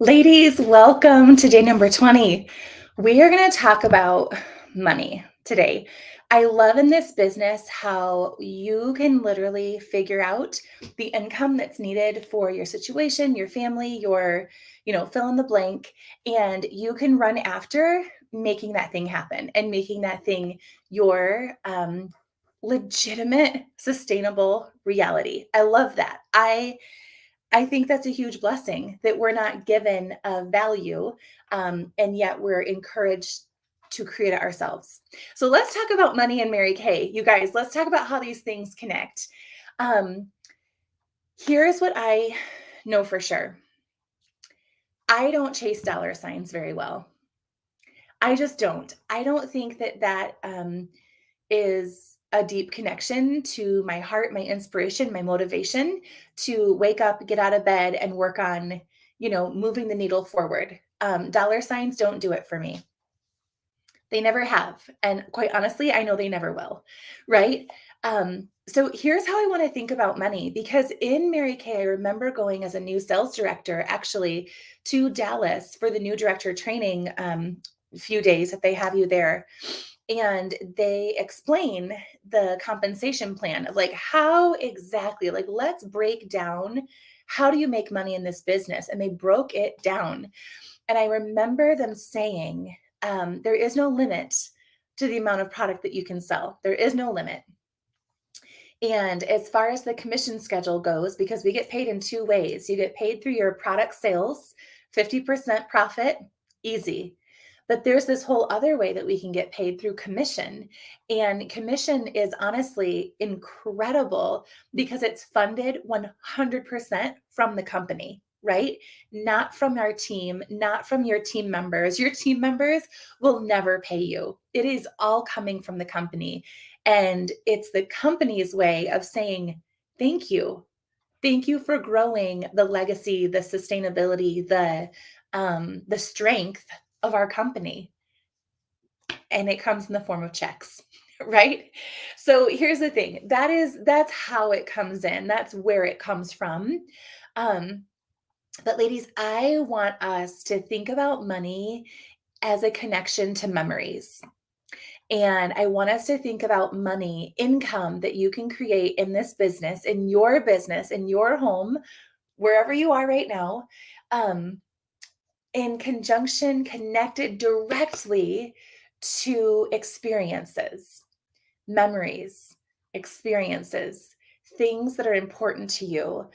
Ladies, welcome to day number 20. We are going to talk about money today. I love in this business how you can literally figure out the income that's needed for your situation, your family, fill in the blank, and you can run after making that thing happen and making that thing your legitimate, sustainable reality. I love that. I think that's a huge blessing that we're not given a value, and yet we're encouraged to create it ourselves. So let's talk about money and Mary Kay. You guys, let's talk about how these things connect. Um, Here's what I know for sure. I don't chase dollar signs very well. I just don't. I don't think that is a deep connection to my heart, my inspiration, my motivation to wake up, get out of bed, and work on, moving the needle forward. Dollar signs don't do it for me. They never have. And quite honestly, I know they never will. Right. So here's how I want to think about money because in Mary Kay, I remember going as a new sales director actually to Dallas for the new director training few days that they have you there, and they explain the compensation plan of like how exactly, like, let's break down how do you make money in this business, and they broke it down. And I remember them saying there is no limit to the amount of product that you can sell. There is no limit. And as far as the commission schedule goes, because we get paid in two ways, you get paid through your product sales, 50% profit, easy. But there's this whole other way that we can get paid through commission. And commission is honestly incredible because it's funded 100% from the company, right? Not from our team, not from your team members. Your team members will never pay you. It is all coming from the company. And it's the company's way of saying, thank you. Thank you for growing the legacy, the sustainability, the strength of our company. And it comes in the form of checks, right? So here's the thing. That's how it comes in. That's where it comes from. Um, but ladies, I want us to think about money as a connection to memories. And I want us to think about money, income that you can create in this business, in your home, wherever you are right now, um, in conjunction, connected directly to experiences, memories, experiences, things that are important to you,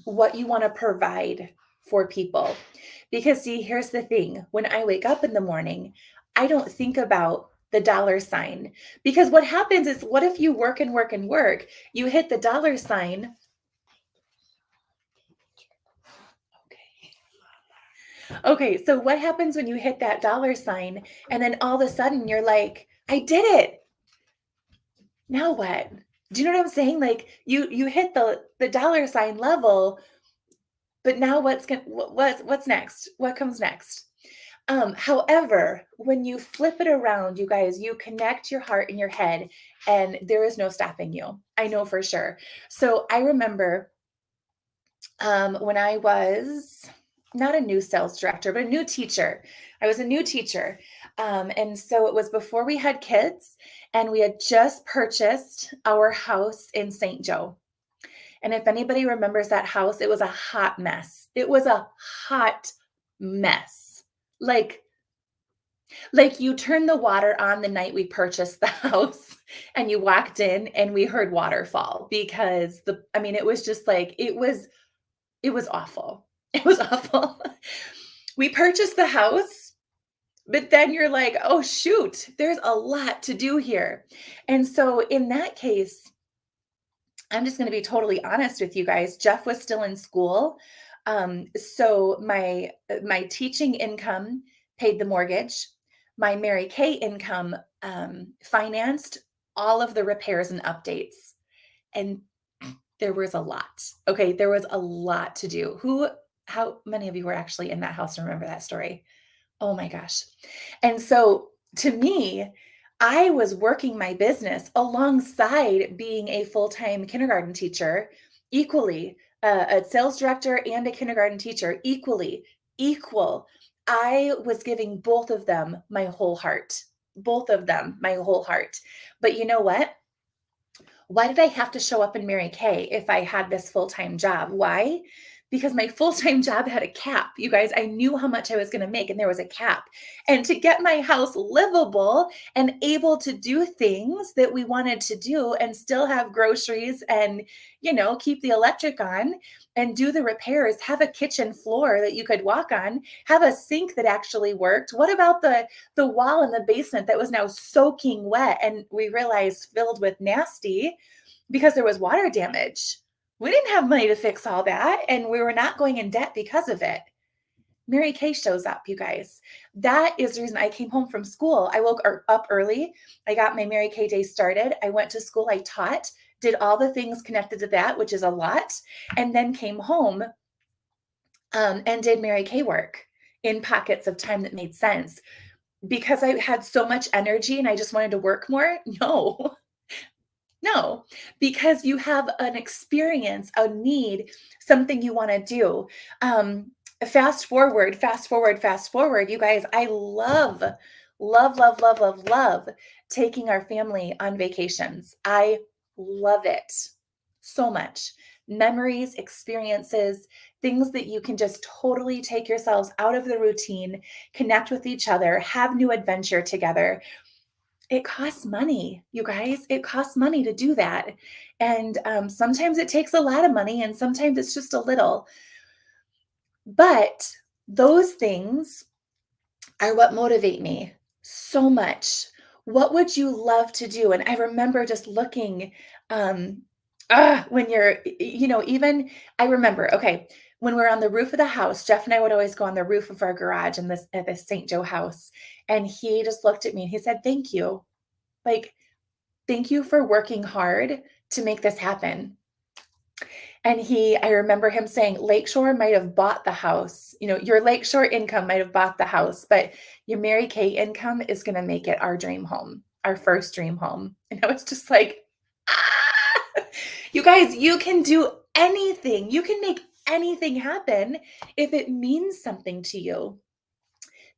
what you want to provide for people. Because, see, here's the thing, when I wake up in the morning, I don't think about the dollar sign because what happens is, what if you work and work and work? You hit the dollar sign. Okay, so what happens when you hit that dollar sign and then all of a sudden you're like, I did it. Now what? Do you know what I'm saying? Like you hit the dollar sign level, but now what's next? What comes next? However, when you flip it around, you guys, you connect your heart and your head, and there is no stopping you. I know for sure. So I remember when I was not a new sales director, but a new teacher. I was a new teacher. And so it was before we had kids, and we had just purchased our house in St. Joe. And if anybody remembers that house, it was a hot mess. It was a hot mess. Like, like you turned the water on the night we purchased the house and you walked in and we heard waterfall because it was just like it was awful. It was awful. We purchased the house, but then you're like, "Oh shoot, there's a lot to do here." And so in that case, I'm just going to be totally honest with you guys. Jeff was still in school. So my teaching income paid the mortgage. My Mary Kay income financed all of the repairs and updates. And there was a lot. Okay, there was a lot to do. How many of you were actually in that house and remember that story? Oh my gosh. And so to me, I was working my business alongside being a full-time kindergarten teacher equally, a sales director and a kindergarten teacher equally. equal. I was giving both of them my whole heart. Both of them my whole heart. But you know what? Why did I have to show up in Mary Kay if I had this full-time job? Why? Because my full-time job had a cap. You guys, I knew how much I was going to make and there was a cap. And to get my house livable and able to do things that we wanted to do and still have groceries and, keep the electric on and do the repairs, have a kitchen floor that you could walk on, have a sink that actually worked. What about the wall in the basement that was now soaking wet and we realized filled with nasty because there was water damage? We didn't have money to fix all that, and we were not going in debt because of it. Mary Kay shows up, you guys. That is the reason I came home from school. I woke up early. I got my Mary Kay day started. I went to school. I taught, did all the things connected to that, which is a lot, and then came home and did Mary Kay work in pockets of time that made sense because I had so much energy and I just wanted to work more. No, no, because you have an experience, a need, something you want to do. Fast forward, fast forward, fast forward. You guys, I love, love, love, love, love, love taking our family on vacations. I love it so much. Memories, experiences, things that you can just totally take yourselves out of the routine, connect with each other, have new adventure together. It costs money, you guys. It costs money to do that. And sometimes it takes a lot of money and sometimes it's just a little. But those things are what motivate me so much. What would you love to do? And I remember just looking when even I remember, okay, when we're on the roof of the house, Jeff and I would always go on the roof of our garage in this at the St. Joe house. And he just looked at me and he said, "Thank you. Like, thank you for working hard to make this happen." And I remember him saying, Lakeshore might have bought the house. Your Lakeshore income might have bought the house, but your Mary Kay income is going to make it our dream home, our first dream home. And I was just like, ah, you guys, you can do anything. You can make anything happen if it means something to you.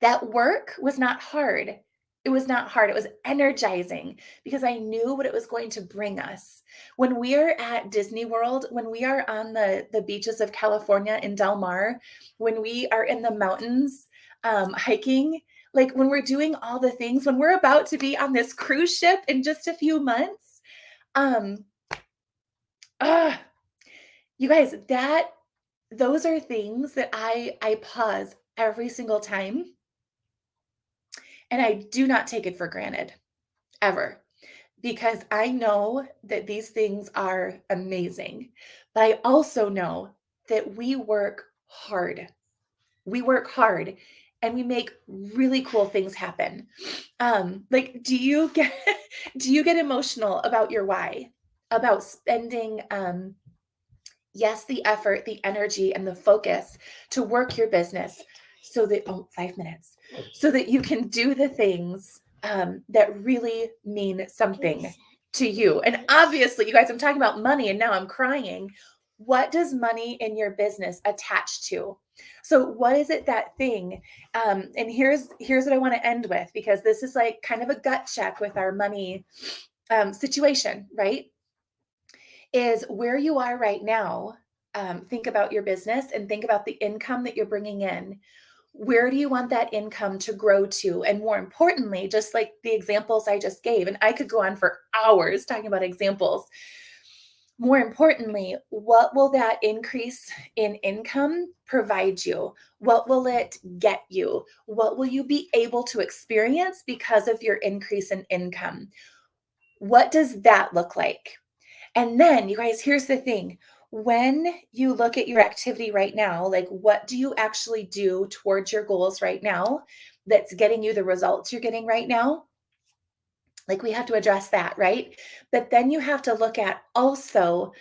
That work was not hard. It was not hard. It was energizing because I knew what it was going to bring us. When we are at Disney World, when we are on the beaches of California in Del Mar, when we are in the mountains hiking, like when we're doing all the things, when we're about to be on this cruise ship in just a few months, um, uh, you guys, those are things that I pause every single time. And I do not take it for granted ever because I know that these things are amazing. But I also know that we work hard. We work hard and we make really cool things happen. Like do you get do you get emotional about your why? About spending yes, the effort, the energy, and the focus to work your business so that, 5 minutes, so that you can do the things that really mean something to you. And obviously, you guys, I'm talking about money and now I'm crying. What does money in your business attach to? So what is it, that thing? And here's what I want to end with, because this is like kind of a gut check with our money situation, right? Is where you are right now. Think about your business and think about the income that you're bringing in. Where do you want that income to grow to? And more importantly, just like the examples I just gave, and I could go on for hours talking about examples. More importantly, what will that increase in income provide you? What will it get you? What will you be able to experience because of your increase in income? What does that look like? And then, you guys, here's the thing. When you look at your activity right now, like what do you actually do towards your goals right now that's getting you the results you're getting right now? Like we have to address that, right? But then you have to look at also,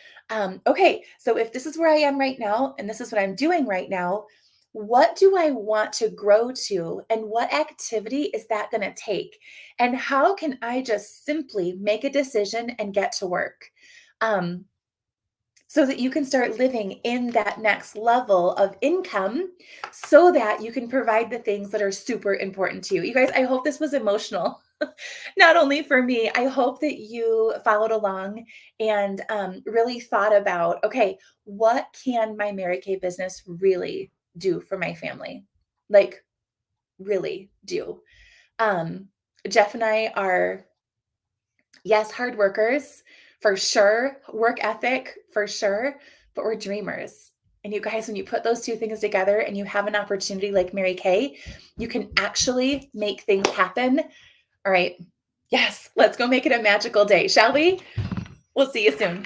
okay, so if this is where I am right now and this is what I'm doing right now, what do I want to grow to and what activity is that going to take? And how can I just simply make a decision and get to work? Um, so that you can start living in that next level of income so that you can provide the things that are super important to you. You guys, I hope this was emotional. Not only for me, I hope that you followed along and really thought about, okay, what can my Mary Kay business really do for my family? Like, really do. Um, Jeff and I are, yes, hard workers for sure, work ethic for sure, but we're dreamers. And you guys, when you put those two things together and you have an opportunity like Mary Kay, you can actually make things happen. All right. Yes, let's go make it a magical day, shall we? We'll see you soon.